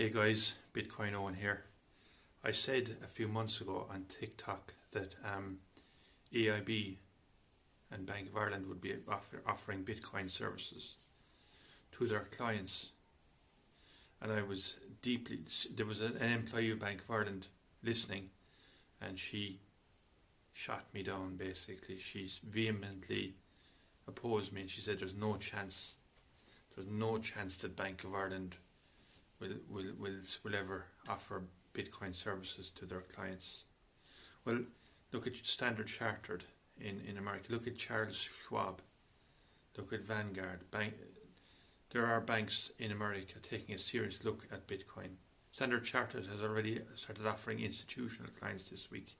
Hey guys, Bitcoin Owen here. I said a few months ago on TikTok that AIB and Bank of Ireland would be offering Bitcoin services to their clients, and I was there was an employee of Bank of Ireland listening, and she shot me down basically. She vehemently opposed me and she said there's no chance that Bank of Ireland will ever offer Bitcoin services to their clients. Well, look at Standard Chartered in America. Look at Charles Schwab. Look at Vanguard. There are banks in America taking a serious look at Bitcoin. Standard Chartered has already started offering institutional clients this week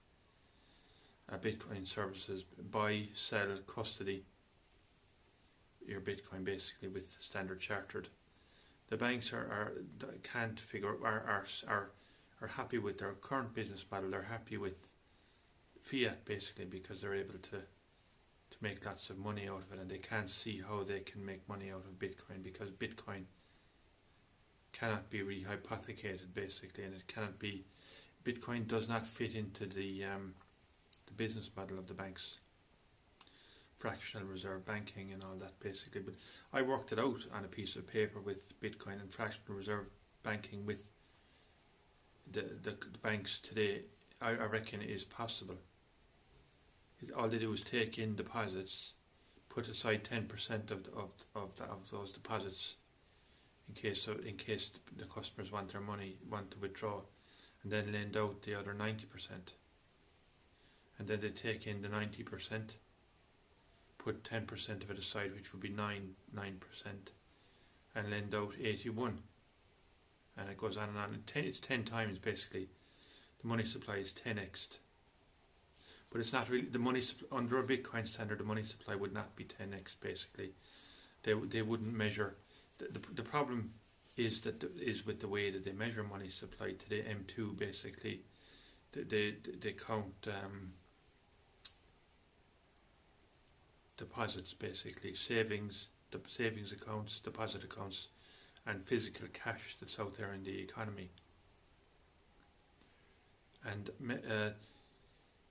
Bitcoin services, buy, sell, custody your Bitcoin basically with Standard Chartered. The banks are happy with their current business model. They're happy with fiat basically because they're able to make lots of money out of it, and they can't see how they can make money out of Bitcoin because Bitcoin cannot be rehypothecated basically, and Bitcoin does not fit into the business model of the banks. Fractional reserve banking and all that basically, but I worked it out on a piece of paper with Bitcoin and fractional reserve banking with the banks today. I reckon it is possible. All they do is take in deposits, put aside 10% of those deposits in case the customers want to withdraw, and then lend out the other 90%, and then they take in the 90%. Put 10% of it aside, which would be 9%, and lend out 81, and it goes on and on. It's 10 times basically. The money supply is 10x, but it's not really the money under a Bitcoin standard. The money supply would not be 10x basically. They wouldn't measure. The problem is with the way that they measure money supply today. M2 basically, they count. Deposits basically, savings accounts, deposit accounts, and physical cash that's out there in the economy, and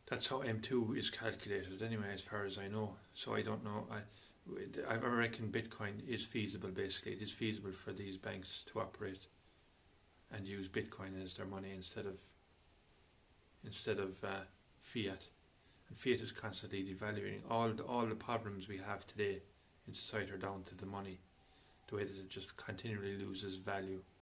that's how M2 is calculated anyway, as far as I know. So I don't know. I reckon Bitcoin is feasible. Basically, it is feasible for these banks to operate and use Bitcoin as their money instead of fiat. Fiat is constantly devaluing. All the problems we have today in society are down to the money, the way that it just continually loses value.